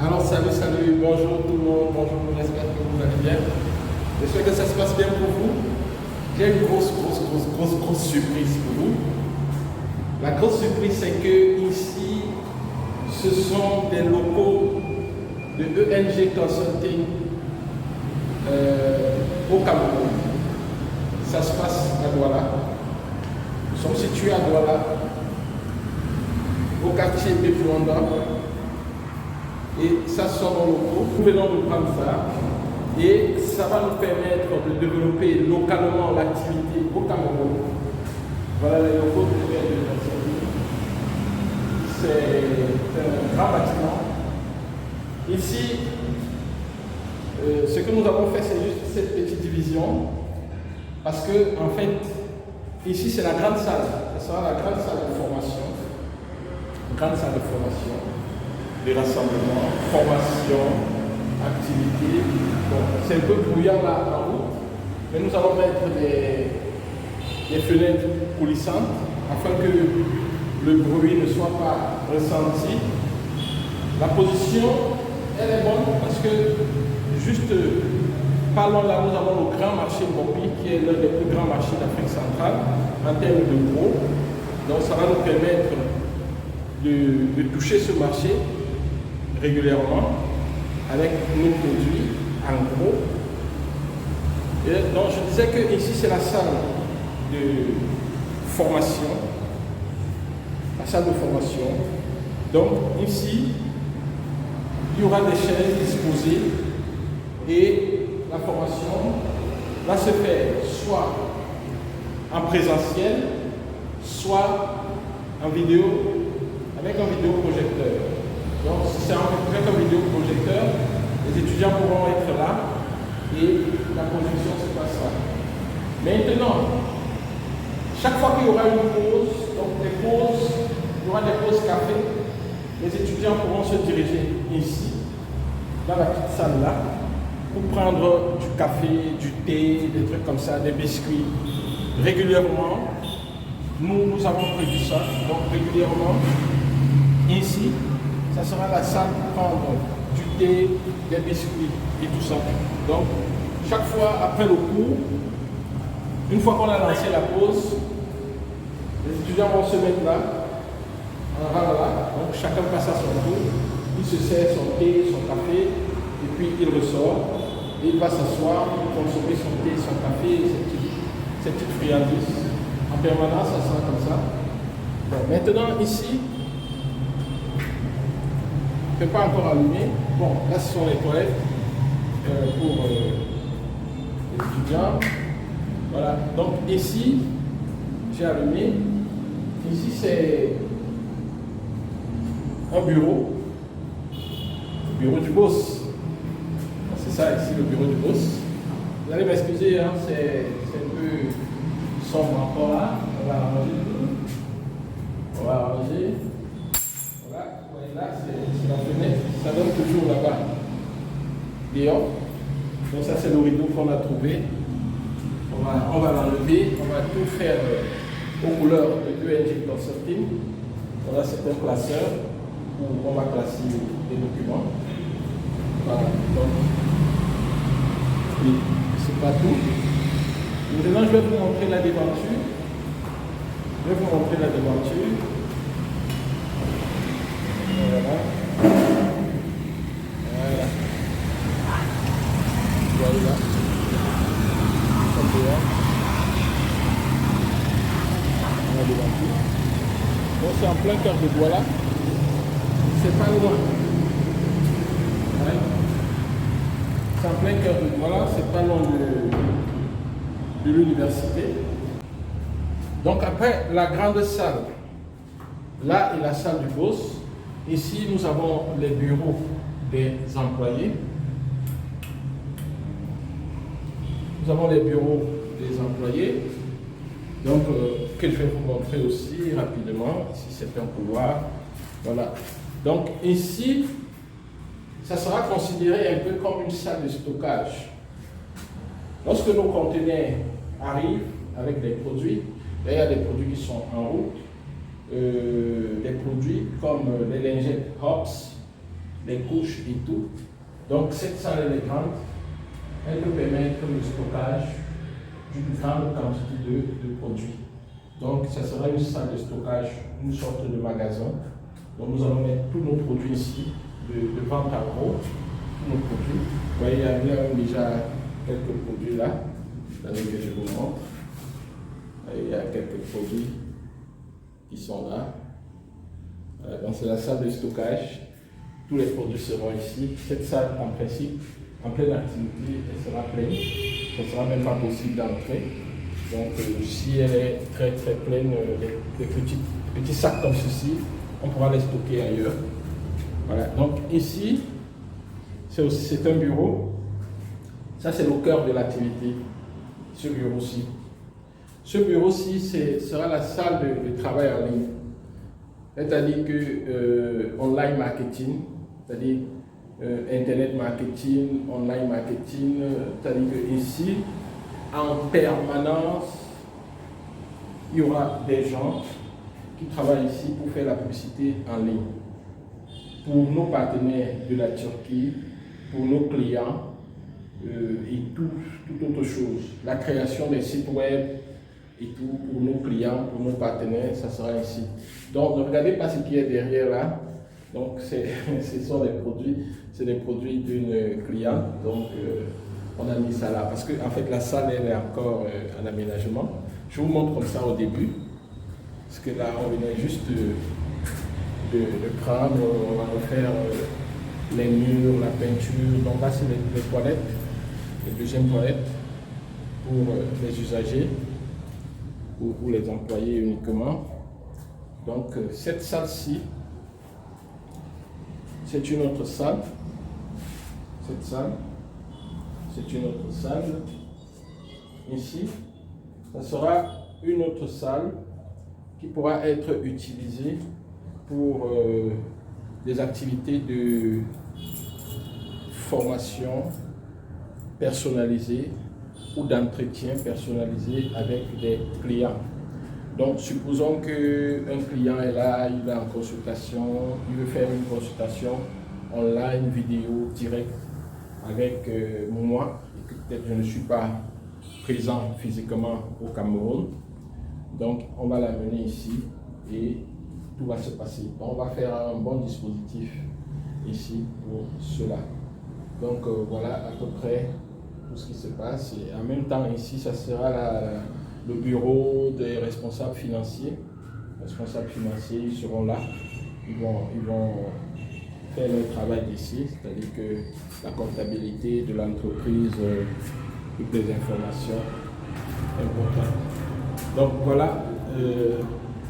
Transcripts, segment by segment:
Alors salut, bonjour tout le monde, bonjour, j'espère que vous allez bien. J'espère que ça se passe bien pour vous. J'ai une grosse surprise pour vous. La grosse surprise, c'est que ici, ce sont des locaux de ENG Consulting au Cameroun. Ça se passe à Douala. Nous sommes situés à Douala, au quartier Bepouanda. Et ça sort dans locaux. Nous venons de prendre ça. Et ça va nous permettre de développer localement l'activité au Cameroun. Voilà les locaux de l'ENG. C'est un grand bâtiment. Ici, ce que nous avons fait, c'est juste cette petite division. Parce que, en fait, ici, c'est la grande salle. Ça sera la grande salle de formation. Grande salle de formation, des rassemblements, formation, activités. Bon, c'est un peu brouillard là en route, mais nous allons mettre des fenêtres coulissantes afin que le bruit ne soit pas ressenti. La position, elle est bonne parce que juste pas loin là, nous avons le grand marché Bopi qui est l'un des plus grands marchés d'Afrique centrale en termes de gros. Donc ça va nous permettre de toucher ce marché régulièrement avec nos produits en gros. Et donc je disais que ici c'est la salle de formation. La salle de formation. Donc ici, il y aura des chaises disposées et la formation va se faire soit en présentiel, soit en vidéo avec un vidéoprojecteur. Donc si c'est avec un vidéoprojecteur, les étudiants pourront être là et la projection se passera. Maintenant, chaque fois qu'il y aura une pause, donc des pauses, il y aura des pauses café, les étudiants pourront se diriger ici, dans la petite salle là, pour prendre du café, du thé, des trucs comme ça, des biscuits. Régulièrement, nous avons prévu ça, donc régulièrement, ici, ça sera la salle pour prendre du thé, des biscuits et tout ça. Donc, chaque fois après le cours, une fois qu'on a lancé la pause, les étudiants vont se mettre là, en rang là, donc chacun passe à son tour, il se sert son thé, son café, et puis il ressort, et il va s'asseoir pour consommer son thé, son café, ses petites friandises. En permanence, ça sera comme ça. Bon, maintenant ici, je ne peux pas encore allumer. Bon, là ce sont les toilettes pour les étudiants. Voilà, donc ici, j'ai allumé. Ici, c'est un bureau du boss. C'est ça, ici, le bureau du boss. Vous allez m'excuser, hein, c'est un peu sombre encore là. On va arranger tout. On va arranger. Voilà, vous voyez là, c'est la fenêtre. Ça donne toujours là-bas. Dehors. Donc ça, c'est le rideau qu'on a trouvé. On va l'enlever, on va tout faire aux couleurs de ENG Consulting. Voilà, c'est un classeur où on va classer les documents. Voilà, donc, c'est pas tout. Maintenant, je vais vous montrer la devanture. Voilà. Voilà. Donc c'est en plein cœur de Douala. C'est pas loin. Ouais. C'est en plein cœur de Douala, c'est pas loin de l'université. Donc après la grande salle, là est la salle du boss. Ici nous avons les bureaux des employés. Nous avons les bureaux des employés. Donc, que je vais vous montrer aussi rapidement. Ici, c'est un couloir. Voilà. Donc, ici, ça sera considéré un peu comme une salle de stockage. Lorsque nos conteneurs arrivent avec des produits, là, il y a des produits qui sont en route, des produits comme les lingettes Hobbs, les couches et tout. Donc cette salle elle est grande, elle peut permettre le stockage d'une grande quantité de produits. Donc ça sera une salle de stockage, une sorte de magasin. Donc nous allons mettre tous nos produits ici, de vente à gros, tous nos produits. Vous voyez, il y a déjà quelques produits là, attendez que je vous montre. Il y a quelques produits qui sont là. Voilà, donc c'est la salle de stockage. Tous les produits seront ici. Cette salle, en principe, en pleine activité, elle sera pleine. Ce ne sera même pas possible d'entrer. Donc si elle est très très pleine, des petits sacs comme ceci, on pourra les stocker ailleurs. Voilà, donc ici, c'est un bureau. Ça, c'est le cœur de l'activité, ce bureau-ci. Ce bureau-ci sera la salle de travail en ligne. C'est-à-dire que online marketing, c'est-à-dire internet marketing, online marketing, c'est-à-dire que ici, en permanence, il y aura des gens qui travaillent ici pour faire la publicité en ligne. Pour nos partenaires de la Turquie, pour nos clients et toute autre chose. La création des sites web et tout pour nos clients, pour nos partenaires, ça sera ici. Donc ne regardez pas ce qui est derrière là. Donc ce sont des produits, c'est des produits d'une cliente. Donc on a mis ça là parce que en fait la salle elle est encore en aménagement. Je vous montre comme ça au début. Parce que là on venait juste de prendre, on va refaire les murs, la peinture. Donc là c'est les toilettes, les deuxièmes toilettes pour les usagers ou pour les employés uniquement. Donc cette salle-ci, c'est une autre salle. Cette salle, c'est une autre salle. Ici, ça sera une autre salle qui pourra être utilisée pour des activités de formation personnalisée ou d'entretien personnalisé avec des clients. Donc, supposons qu'un client est là, il est en consultation, il veut faire une consultation online, vidéo, direct avec moi, et que peut-être je ne suis pas présent physiquement au Cameroun. Donc, on va l'amener ici et tout va se passer. On va faire un bon dispositif ici pour cela. Donc, voilà à peu près tout ce qui se passe. Et en même temps, ici, ça sera le bureau des responsables financiers. Les responsables financiers, ils seront là. Ils vont faire leur travail d'ici, c'est-à-dire que la comptabilité de l'entreprise, toutes les informations importantes. Donc voilà,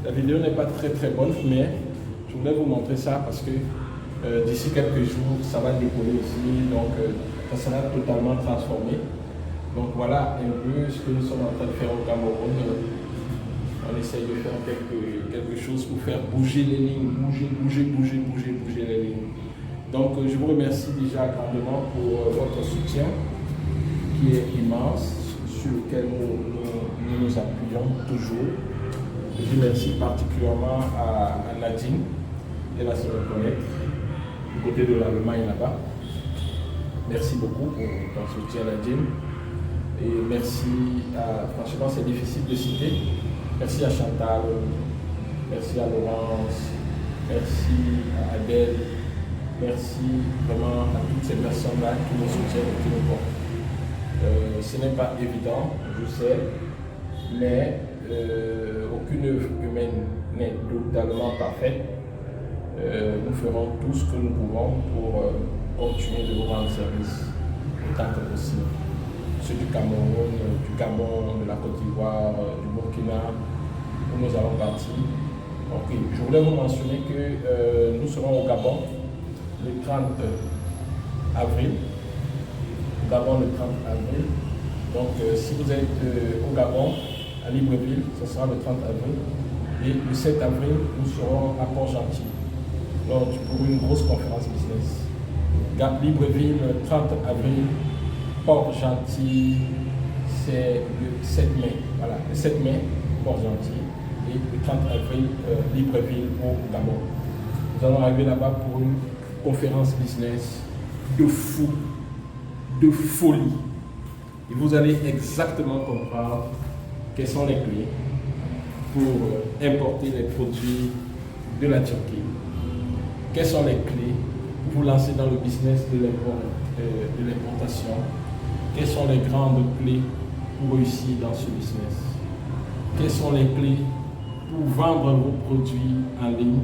la vidéo n'est pas très bonne, mais je voulais vous montrer ça parce que d'ici quelques jours, ça va décoller ici, donc ça sera totalement transformé. Donc voilà un peu ce que nous sommes en train de faire au Cameroun. On essaye de faire quelque chose pour faire bouger les lignes, bouger les lignes. Donc je vous remercie déjà grandement pour votre soutien qui est immense, sur lequel nous appuyons toujours. Je remercie particulièrement à Nadine, elle va se reconnaître, du côté de l'Allemagne là-bas. Merci beaucoup pour ton soutien, Nadine. Et merci à, franchement c'est difficile de citer, merci à Chantal, merci à Laurence, merci à Adèle, merci vraiment à toutes ces personnes-là qui nous soutiennent et qui nous portent. Ce n'est pas évident, je sais, mais aucune œuvre humaine n'est totalement parfaite. Nous ferons tout ce que nous pouvons pour continuer de vous rendre service autant que possible. Ceux du Cameroun, du Gabon, de la Côte d'Ivoire, du Burkina, où nous allons partir. Ok, je voulais vous mentionner que nous serons au Gabon le 30 avril. Gabon le 30 avril. Donc si vous êtes au Gabon, à Libreville, ce sera le 30 avril. Et le 7 avril, nous serons à Port-Gentil, pour une grosse conférence business. Libreville, le 30 avril. Port-Gentil, c'est le 7 mai. Voilà, le 7 mai, Port-Gentil. Et le 30 avril, Libreville au Gabon. Nous allons arriver là-bas pour une conférence business de fou, de folie. Et vous allez exactement comprendre quelles sont les clés pour importer les produits de la Turquie. Quelles sont les clés pour vous lancer dans le business de l'importation? Quelles sont les grandes clés pour réussir dans ce business? Quelles sont les clés pour vendre vos produits en ligne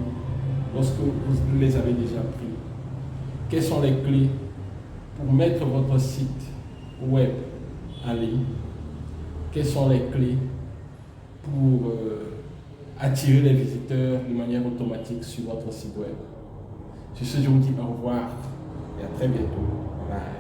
lorsque vous les avez déjà pris? Quelles sont les clés pour mettre votre site web en ligne? Quelles sont les clés pour attirer les visiteurs de manière automatique sur votre site web? Sur ce, je vous dis au revoir et à très bientôt. Bye.